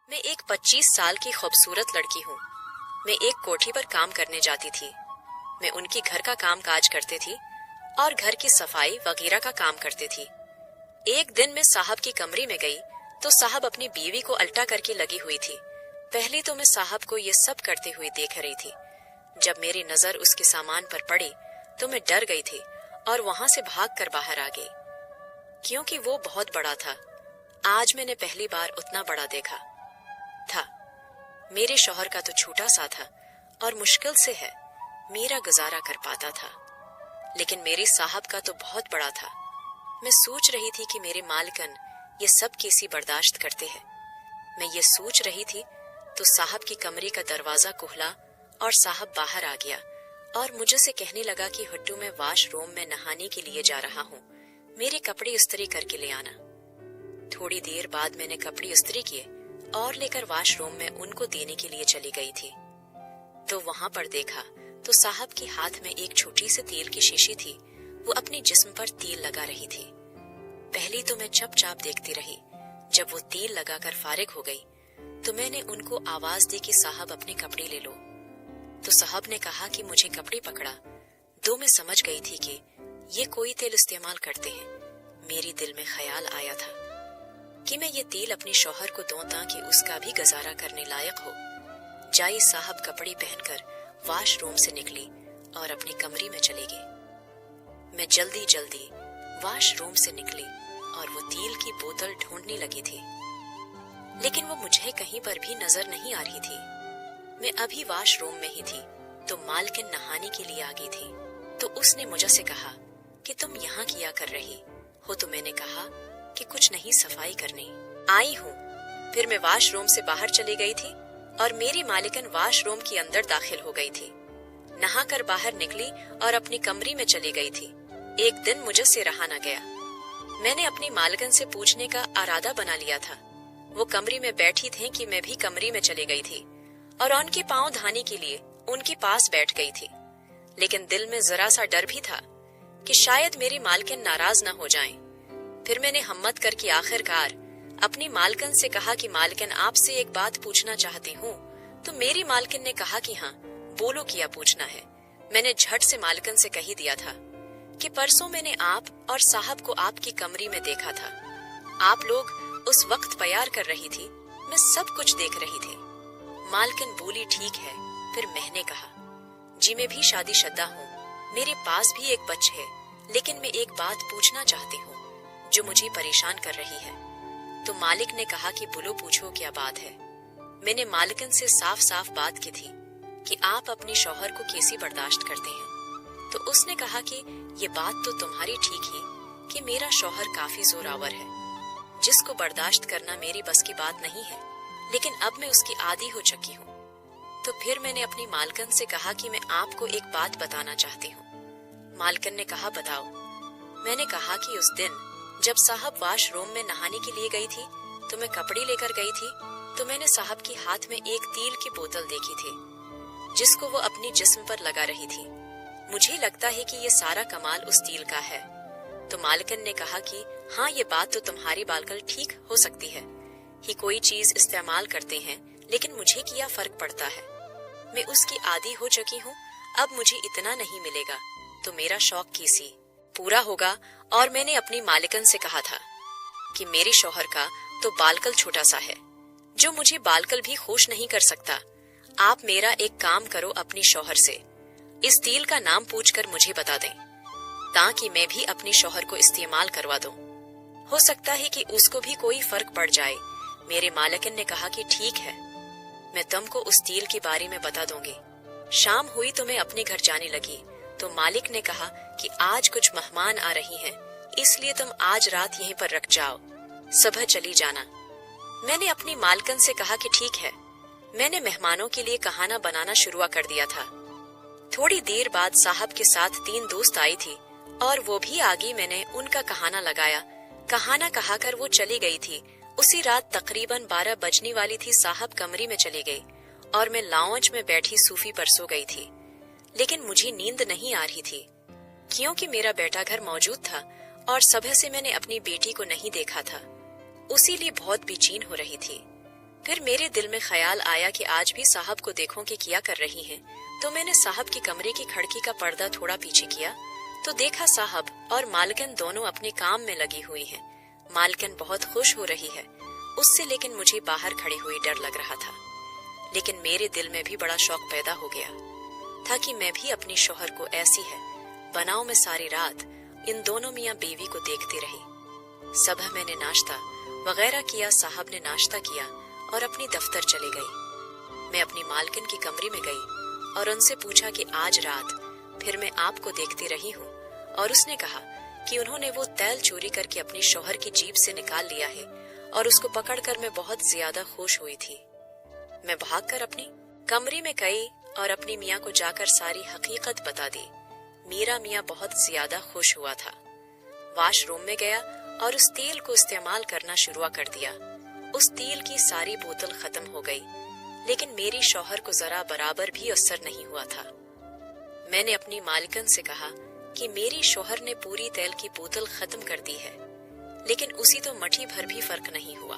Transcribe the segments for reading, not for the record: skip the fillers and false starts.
मैं एक 25 साल की खूबसूरत लड़की हूँ। मैं एक कोठी पर काम करने जाती थी। मैं उनकी घर का काम काज करती थी और घर की सफाई वगैरह का काम करती थी। एक दिन मैं साहब की कमरे में गई तो साहब अपनी बीवी को अल्टा करके लगी हुई थी। पहले तो मैं साहब को ये सब करते हुए देख रही थी। जब मेरी नजर उसके सामान पर पड़ी तो मैं डर गई थी और वहां से भागकर बाहर आ गई, क्योंकि वो बहुत बड़ा था। आज मैंने पहली बार उतना बड़ा देखा था। मेरे शौहर का तो छोटा सा था और मुश्किल से है मेरा गुजारा कर पाता था, लेकिन मेरे साहब का तो बहुत बड़ा था। मैं सोच रही थी कि मेरे मालिकन ये सब कैसी बर्दाश्त करते हैं। मैं ये सोच रही थी तो साहब की कमरे का दरवाजा खुला और साहब बाहर आ गया और मुझे से कहने लगा कि हुट्टू मैं वाशरूम में नहाने के लिए जा रहा हूँ, मेरे कपड़े इस्त्री करके ले आना। थोड़ी देर बाद मैंने कपड़े इस्त्री किए और लेकर वाशरूम में उनको देने के लिए चली गई थी। तो वहां पर देखा तो साहब के हाथ में एक छोटी सी तेल की शीशी थी। वो अपने जिस्म पर तेल लगा रही थी। पहले तो मैं चुपचाप देखती रही। जब वो तेल लगाकर फारिग हो गई तो मैंने उनको आवाज दी कि साहब अपने कपड़े ले लो। तो साहब ने कहा कि मुझे कपड़े पकड़ा। तो मैं समझ गई थी कि ये कोई तेल इस्तेमाल करते हैं। मेरे दिल में ख्याल आया था कि मैं ये तेल अपने शौहर को दूं ताकि उसका भी गुजारा करने लायक हो। जाई साहब कपड़े पहनकर वाशरूम से निकली और अपने कमरे में चली गई। मैं जल्दी जल्दी वाशरूम से निकली और वो तेल की बोतल ढूंढने लगी थी, लेकिन वो मुझे कहीं पर भी नजर नहीं आ रही थी। मैं अभी वाशरूम में ही थी तो मालकिन नहाने के लिए आ गई थी। तो उसने मुझसे कहा कि तुम यहाँ किया कर रही हो। तो मैंने कहा कि कुछ नहीं, सफाई करने आई हूँ। फिर मैं वाशरूम से बाहर चली गई थी और मेरी मालिकन वाशरूम के अंदर दाखिल हो गई थी। नहाकर बाहर निकली और अपनी कमरे में चली गई थी। एक दिन मुझे से रहा न गया। मैंने अपनी मालिकन से पूछने का इरादा बना लिया था। वो कमरे में बैठी थी कि मैं भी कमरे में चली गई थी और उनके पांव धाने के लिए उनके पास बैठ गई थी। लेकिन दिल में जरा सा डर भी था कि शायद मेरी मालकिन नाराज न हो जाएं। फिर मैंने हिम्मत करके आखिरकार अपनी मालकिन से कहा कि मालकिन आपसे एक बात पूछना चाहती हूँ। तो मेरी मालकिन ने कहा कि हाँ बोलो, क्या पूछना है। मैंने झट से मालकिन से कही दिया था कि परसों मैंने आप और साहब को आपकी कमरे में देखा था। आप लोग उस वक्त प्यार कर रही थी, मैं सब कुछ देख रही थी। मालकिन बोली ठीक है। फिर मैंने कहा जी मैं भी शादीशुदा हूँ, मेरे पास भी एक बच्चे है, लेकिन मैं एक बात पूछना चाहती हूँ जो मुझे परेशान कर रही है। तो मालिक ने कहा कि बोलो, पूछो क्या बात है। मैंने मालिकन से साफ साफ बात की थी कि आप अपने शौहर को कैसी बर्दाश्त करते हैं। तो उसने कहा कि ये बात तो तुम्हारी ठीक ही कि मेरा शौहर काफी जोरावर है, जिसको बर्दाश्त करना मेरी बस की बात नहीं है, लेकिन अब मैं उसकी आदी हो चुकी हूँ। तो फिर मैंने अपनी मालकन से कहा कि मैं आपको एक बात बताना चाहती हूँ। मालकन ने कहा बताओ। मैंने कहा कि उस दिन जब साहब वाशरूम में नहाने के लिए गई थी तो मैं कपड़े लेकर गई थी। तो मैंने साहब के हाथ में एक तेल की बोतल देखी थी जिसको वो अपनी जिस्म पर लगा रही थी। मुझे लगता है कि ये सारा कमाल उस तेल का है। तो मालकन ने कहा कि हाँ ये बात तो तुम्हारी बालकल ठीक हो सकती है ही, कोई चीज इस्तेमाल करते हैं लेकिन मुझे क्या फर्क पड़ता है। मैं उसकी आदी हो चुकी हूँ, अब मुझे इतना नहीं मिलेगा तो मेरा शौक कैसी पूरा होगा। और मैंने अपनी मालिकन से कहा था कि मेरे शौहर का तो बालकल छोटा सा है जो मुझे बालकल भी खुश नहीं कर सकता। आप मेरा एक काम करो, अपने शौहर से इस तेल का नाम पूछकर मुझे बता दें ताकि मैं भी अपने शौहर को इस्तेमाल करवा दूं। हो सकता है कि उसको भी कोई फर्क पड़ जाए। मेरे मालिकन ने कहा कि ठीक है, मैं तुमको उस तेल के बारे में बता दूंगी। शाम हुई तो मैं अपने घर जाने लगी तो मालिक ने कहा कि आज कुछ मेहमान आ रही हैं, इसलिए तुम आज रात यहीं पर रख जाओ, सुबह चली जाना। मैंने अपनी मालकन से कहा कि ठीक है। मैंने मेहमानों के लिए कहाना बनाना शुरू कर दिया था। थोड़ी देर बाद साहब के साथ 3 दोस्त आई थी और वो भी आगे। मैंने उनका कहाना लगाया। कहाना कहाकर वो चली गई थी। उसी रात तकरीबन 12 बजने वाली थी। साहब कमरे में चली गई और मैं लाउंज में बैठी सूफी पर सो गई थी। लेकिन मुझे नींद नहीं आ रही थी क्योंकि मेरा बेटा घर मौजूद था और सुबह से मैंने अपनी बेटी को नहीं देखा था, उसी लिए बहुत बेचैन हो रही थी। پھر میرے دل میں خیال آیا کہ آج بھی صاحب کو دیکھوں کہ کیا کر رہی ہیں، تو میں نے صاحب کی کمرے کی کھڑکی کا پردہ تھوڑا پیچھے کیا تو دیکھا صاحب اور مالکن دونوں اپنے کام میں لگی ہوئی ہیں۔ مالکن بہت خوش ہو رہی ہے اس سے، لیکن مجھے باہر کھڑی ہوئی ڈر لگ رہا تھا۔ لیکن میرے دل میں بھی بڑا شوق پیدا ہو گیا تھا کہ میں بھی اپنی شوہر کو ایسی ہے بناؤں۔ میں ساری رات ان دونوں میاں بیوی کو دیکھتی رہی۔ صبح میں نے ناشتہ وغیرہ کیا، صاحب نے ناشتہ کیا اور اپنی دفتر چلے گئی۔ میں اپنی مالکن کی کمرے میں گئی اور ان سے پوچھا کہ آج رات پھر میں آپ کو دیکھتی رہی ہوں، اور اس نے کہا کہ انہوں نے وہ تیل چوری کر کے اپنی شوہر کی جیب سے نکال لیا ہے اور اس کو پکڑ کر میں بہت زیادہ خوش ہوئی تھی۔ میں بھاگ کر اپنی کمرے میں گئی اور اپنی میاں کو جا کر ساری حقیقت بتا دی۔ میرا میاں بہت زیادہ خوش ہوا تھا۔ واش روم میں گیا اور اس تیل کو استعمال کرنا شروع کر دیا۔ اس تیل کی ساری بوتل ختم ہو گئی، لیکن میری شوہر کو ذرا برابر بھی اثر نہیں ہوا تھا۔ میں نے اپنی مالکن سے کہا کہ میری شوہر نے پوری تیل کی بوتل ختم کر دی ہے، لیکن اسی تو مٹھی بھر بھی فرق نہیں ہوا۔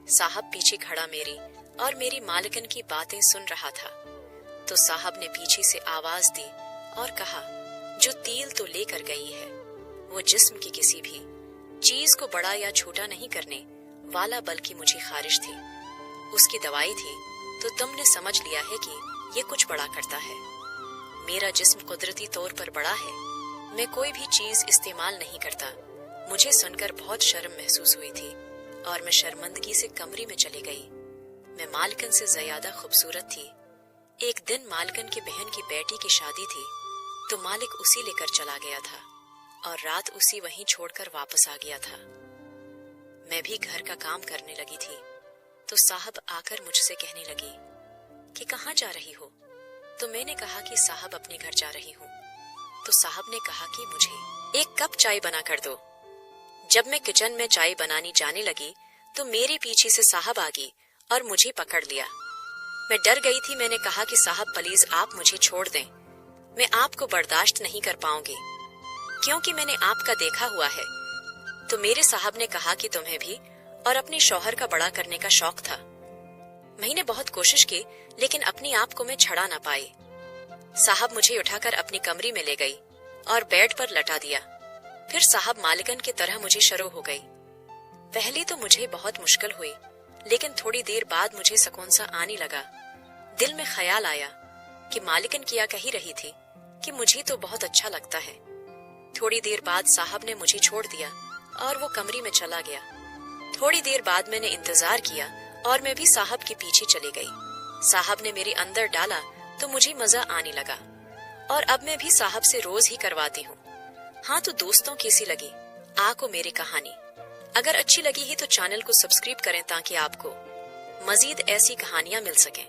صاحب پیچھے کھڑا میری اور میری مالکن کی باتیں سن رہا تھا، تو صاحب نے پیچھے سے آواز دی اور کہا، جو تیل تو لے کر گئی ہے وہ جسم کی کسی بھی چیز کو بڑا یا چھوٹا نہیں کرنے والا، بلکہ مجھے خارج تھی۔ اس کی دوائی تھی، تو تم نے سمجھ لیا ہے کہ یہ کچھ بڑا کرتا ہے۔ میرا جسم قدرتی طور پر بڑا ہے، میں کوئی بھی چیز استعمال نہیں کرتا۔ مجھے سن کر بہت شرم محسوس ہوئی تھی اور میں شرمندگی سے کمرے میں چلی گئی۔ میں مالکن سے زیادہ خوبصورت تھی۔ ایک دن مالکن کی بہن کی بیٹی کی شادی تھی، تو مالک اسی لے کر چلا گیا تھا اور رات اسی وہیں چھوڑ کر واپس آ گیا تھا۔ میں بھی گھر کا کام کرنے لگی تھی، تو صاحب آ کر مجھ سے کہنے لگی کہ کہاں جا رہی ہو؟ تو میں نے کہا کہ صاحب اپنے گھر جا رہی ہوں۔ تو صاحب نے کہا کہ مجھے ایک کپ چائے بنا کر دو۔ جب میں کچن میں چائے بنانی جانے لگی تو میرے پیچھے سے صاحب آ گئی اور مجھے پکڑ لیا۔ میں ڈر گئی تھی۔ میں نے کہا کہ صاحب پلیز آپ مجھے چھوڑ دیں، میں آپ کو برداشت نہیں کر پاؤں گی، کیونکہ میں نے آپ کا دیکھا ہوا ہے۔ تو میرے صاحب نے کہا کہ تمہیں بھی اور اپنے شوہر کا بڑا کرنے کا شوق تھا۔ میں نے بہت کوشش کی، لیکن اپنی آپ کو میں چھڑا نہ پائی۔ صاحب مجھے اٹھا کر اپنی کمرے میں لے گئی اور بیڈ پر لٹا دیا۔ پھر صاحب مالکن کی طرح مجھے شروع ہو گئی۔ پہلے تو مجھے بہت مشکل ہوئی، لیکن تھوڑی دیر بعد مجھے سکون سا آنے لگا۔ دل میں خیال آیا کہ مالکن کیا کہی رہی تھی کہ مجھے تو بہت اچھا لگتا ہے۔ تھوڑی دیر بعد صاحب نے مجھے چھوڑ دیا اور وہ کمرے میں چلا گیا۔ تھوڑی دیر بعد میں نے انتظار کیا اور میں بھی صاحب کے پیچھے چلی گئی۔ صاحب نے میرے اندر ڈالا تو مجھے مزہ آنے لگا، اور اب میں بھی صاحب سے روز ہی کرواتی ہوں۔ ہاں تو دوستوں کیسی لگی آپ کو میری کہانی؟ اگر اچھی لگی ہے تو چینل کو سبسکرائب کریں تاکہ آپ کو مزید ایسی کہانیاں مل سکیں۔